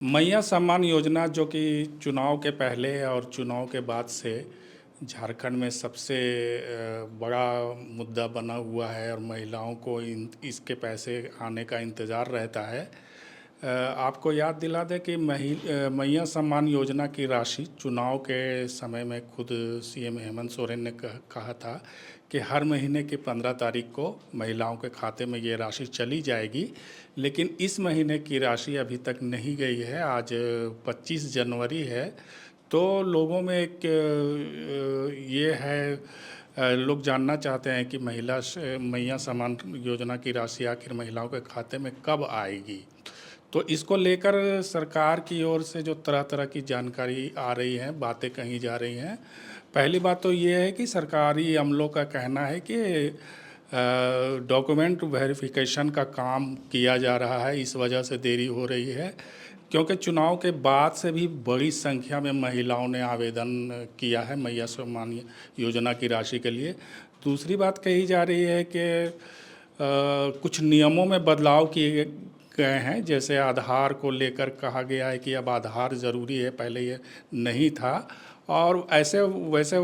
मैया सम्मान योजना जो कि चुनाव के पहले और चुनाव के बाद से झारखंड में सबसे बड़ा मुद्दा बना हुआ है और महिलाओं को इसके पैसे आने का इंतज़ार रहता है। आपको याद दिला दें कि मैया सम्मान योजना की राशि चुनाव के समय में खुद सीएम हेमंत सोरेन ने कहा था कि हर महीने की 15 तारीख को महिलाओं के खाते में ये राशि चली जाएगी, लेकिन इस महीने की राशि अभी तक नहीं गई है। आज 25 जनवरी है, तो लोगों में एक ये है, लोग जानना चाहते हैं कि मैया सम्मान योजना की राशि आखिर महिलाओं के खाते में कब आएगी। तो इसको लेकर सरकार की ओर से जो तरह तरह की जानकारी आ रही है, बातें कही जा रही हैं। पहली बात तो ये है कि सरकारी अमलों का कहना है कि डॉक्यूमेंट वेरिफिकेशन का काम किया जा रहा है, इस वजह से देरी हो रही है, क्योंकि चुनाव के बाद से भी बड़ी संख्या में महिलाओं ने आवेदन किया है मैया सम्मान योजना की राशि के लिए। दूसरी बात कही जा रही है कि कुछ नियमों में बदलाव किए गए हैं, जैसे आधार को लेकर कहा गया है कि अब आधार ज़रूरी है, पहले ये नहीं था। और ऐसे वैसे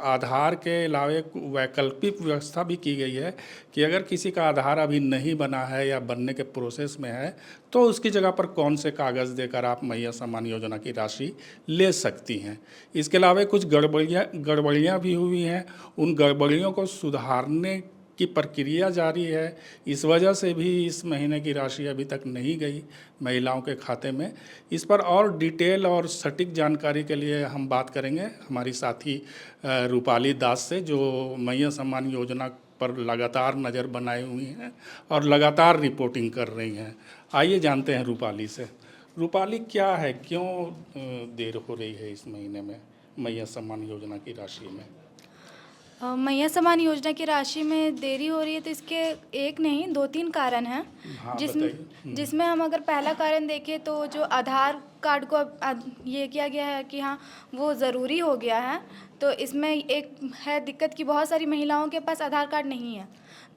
आधार के अलावा एक वैकल्पिक व्यवस्था भी की गई है कि अगर किसी का आधार अभी नहीं बना है या बनने के प्रोसेस में है, तो उसकी जगह पर कौन से कागज़ देकर आप मैया सम्मान योजना की राशि ले सकती हैं। इसके अलावा कुछ गड़बड़ियाँ भी हुई हैं, उन गड़बड़ियों को सुधारने की प्रक्रिया जारी है। इस वजह से भी इस महीने की राशि अभी तक नहीं गई महिलाओं के खाते में। इस पर और डिटेल और सटीक जानकारी के लिए हम बात करेंगे हमारी साथी रूपाली दास से, जो मैया सम्मान योजना पर लगातार नज़र बनाए हुई हैं और लगातार रिपोर्टिंग कर रही हैं। आइए जानते हैं रूपाली से। रूपाली, क्या है, क्यों देर हो रही है इस महीने में मैया सम्मान योजना की राशि में? मैया सम्मान योजना की राशि में देरी हो रही है तो इसके एक नहीं 2-3 कारण हैं। हाँ, जिसमें बताइए। जिसमें हम अगर पहला कारण देखें तो जो आधार कार्ड को अब ये किया गया है कि हाँ वो ज़रूरी हो गया है। तो इसमें एक है दिक्कत कि बहुत सारी महिलाओं के पास आधार कार्ड नहीं है।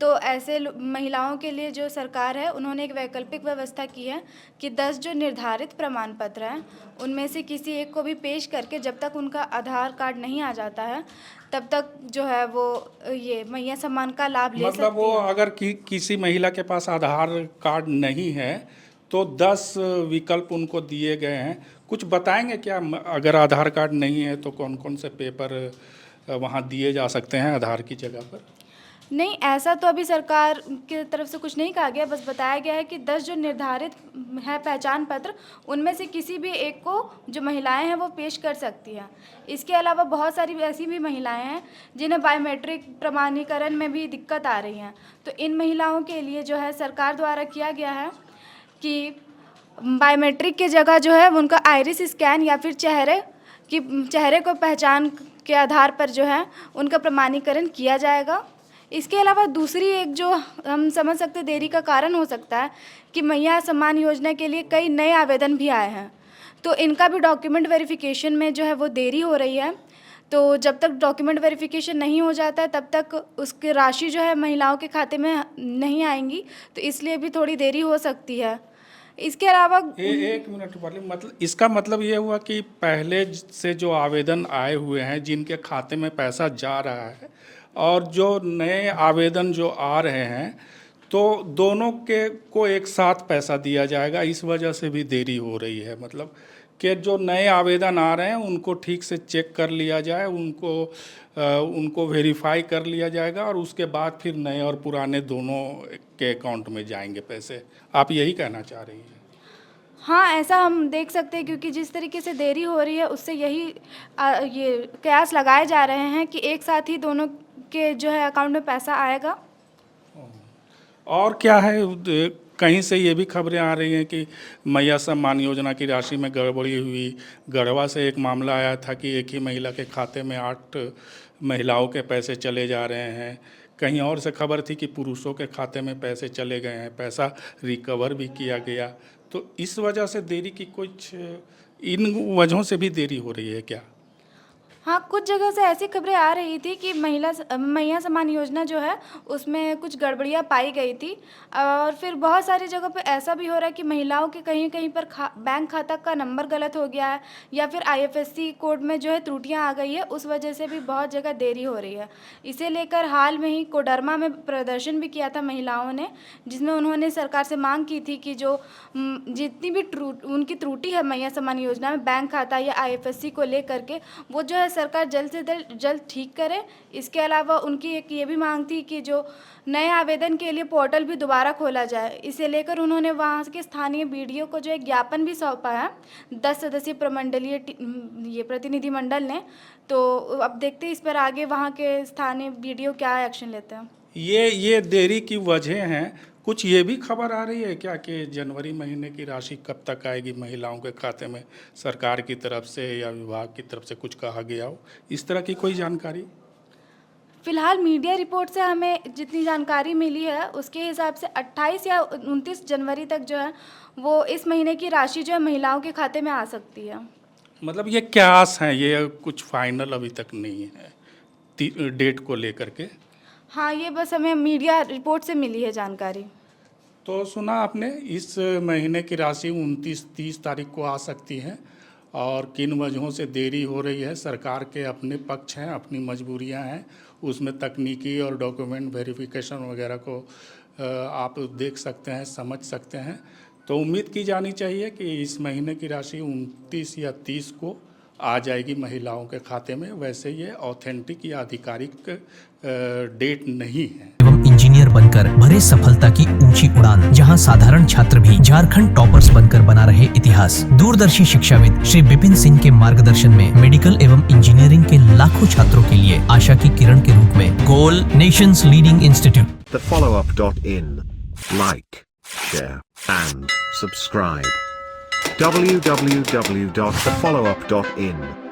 तो ऐसे महिलाओं के लिए जो सरकार है उन्होंने एक वैकल्पिक व्यवस्था की है कि 10 जो निर्धारित प्रमाण पत्र हैं उनमें से किसी एक को भी पेश करके जब तक उनका आधार कार्ड नहीं आ जाता है तब तक जो है वो ये मैया सम्मान का लाभ ले मतलब सकती वो हैं। अगर किसी महिला के पास आधार कार्ड नहीं है तो 10 विकल्प उनको दिए गए हैं। कुछ बताएंगे क्या, अगर आधार कार्ड नहीं है तो कौन कौन से पेपर वहाँ दिए जा सकते हैं आधार की जगह पर? नहीं, ऐसा तो अभी सरकार की तरफ से कुछ नहीं कहा गया, बस बताया गया है कि 10 जो निर्धारित है पहचान पत्र उनमें से किसी भी एक को जो महिलाएं हैं वो पेश कर सकती हैं। इसके अलावा बहुत सारी ऐसी भी महिलाएं हैं जिन्हें बायोमेट्रिक प्रमाणीकरण में भी दिक्कत आ रही हैं। तो इन महिलाओं के लिए जो है सरकार द्वारा किया गया है कि बायोमेट्रिक की जगह जो है उनका आइरिस स्कैन या फिर चेहरे को पहचान के आधार पर जो है उनका प्रमाणीकरण किया जाएगा। इसके अलावा दूसरी एक जो हम समझ सकते देरी का कारण हो सकता है कि मैया सम्मान योजना के लिए कई नए आवेदन भी आए हैं, तो इनका भी डॉक्यूमेंट वेरिफिकेशन में जो है वो देरी हो रही है। तो जब तक डॉक्यूमेंट वेरिफिकेशन नहीं हो जाता है तब तक उसकी राशि जो है महिलाओं के खाते में नहीं आएंगी, तो इसलिए भी थोड़ी देरी हो सकती है। इसके अलावा एक मिनट वाले, मतलब इसका मतलब ये हुआ कि पहले से जो आवेदन आए हुए हैं जिनके खाते में पैसा जा रहा है और जो नए आवेदन जो आ रहे हैं, तो दोनों के को एक साथ पैसा दिया जाएगा, इस वजह से भी देरी हो रही है। मतलब कि जो नए आवेदन आ रहे हैं उनको ठीक से चेक कर लिया जाए, उनको वेरीफाई कर लिया जाएगा और उसके बाद फिर नए और पुराने दोनों के अकाउंट में जाएंगे पैसे। आप यही कहना चाह रही हैं? हाँ, ऐसा हम देख सकते हैं क्योंकि जिस तरीके से देरी हो रही है उससे यही ये कयास लगाए जा रहे हैं कि एक साथ ही दोनों के जो है अकाउंट में पैसा आएगा। और क्या है, कहीं से ये भी खबरें आ रही हैं कि मैया सम्मान योजना की राशि में गड़बड़ी हुई। गढ़वा से एक मामला आया था कि एक ही महिला के खाते में 8 महिलाओं के पैसे चले जा रहे हैं। कहीं और से खबर थी कि पुरुषों के खाते में पैसे चले गए हैं, पैसा रिकवर भी किया गया। तो इस वजह से देरी की कुछ इन वजहों से भी देरी हो रही है क्या? हाँ, कुछ जगह से ऐसी खबरें आ रही थी कि मैया सम्मान योजना जो है उसमें कुछ गड़बड़ियाँ पाई गई थी और फिर बहुत सारी जगह पे ऐसा भी हो रहा है कि महिलाओं के कहीं कहीं पर बैंक खाता का नंबर गलत हो गया है या फिर IFSC कोड में जो है त्रुटियाँ आ गई है, उस वजह से भी बहुत जगह देरी हो रही है। इसे लेकर हाल में ही कोडरमा में प्रदर्शन भी किया था महिलाओं ने, जिसमें उन्होंने सरकार से मांग की थी कि जो जितनी भी उनकी त्रुटि है मैया सम्मान योजना में बैंक खाता या IFSC को लेकर के, वो जो है सरकार जल्द से जल्द ठीक करे। इसके अलावा उनकी एक ये भी मांग थी कि जो नए आवेदन के लिए पोर्टल भी दोबारा खोला जाए। इसे लेकर उन्होंने वहाँ के स्थानीय BDO को जो एक ज्ञापन भी सौंपा है 10 सदस्यीय प्रमंडलीय ये प्रतिनिधि मंडल ने। तो अब देखते हैं इस पर आगे वहाँ के स्थानीय BDO क्या एक्शन लेते हैं। ये देरी की वजह हैं। कुछ ये भी खबर आ रही है क्या कि जनवरी महीने की राशि कब तक आएगी महिलाओं के खाते में, सरकार की तरफ से या विभाग की तरफ से कुछ कहा गया हो, इस तरह की कोई जानकारी? फिलहाल मीडिया रिपोर्ट से हमें जितनी जानकारी मिली है उसके हिसाब से 28 या 29 जनवरी तक जो है वो इस महीने की राशि जो है महिलाओं के खाते में आ सकती है। मतलब ये क्या आस हैं, ये कुछ फाइनल अभी तक नहीं है डेट को लेकर के? हाँ, ये बस हमें मीडिया रिपोर्ट से मिली है जानकारी। तो सुना आपने, इस महीने की राशि 29-30 तारीख को आ सकती है और किन वजहों से देरी हो रही है, सरकार के अपने पक्ष हैं, अपनी मजबूरियां हैं, उसमें तकनीकी और डॉक्यूमेंट वेरिफिकेशन वगैरह को आप देख सकते हैं, समझ सकते हैं। तो उम्मीद की जानी चाहिए कि इस महीने की राशि 29 या 30 को आ जाएगी महिलाओं के खाते में। वैसे ये ऑथेंटिक या आधिकारिक डेट नहीं है। एवं इंजीनियर बनकर भरे सफलता की ऊंची उड़ान, जहां साधारण छात्र भी झारखंड टॉपर्स बनकर बना रहे इतिहास। दूरदर्शी शिक्षाविद श्री विपिन सिंह के मार्गदर्शन में मेडिकल एवं इंजीनियरिंग के लाखों छात्रों के लिए आशा की किरण के रूप में goal nation's leading institute. thefollowup.in. Like, share and subscribe. www.thefollowup.in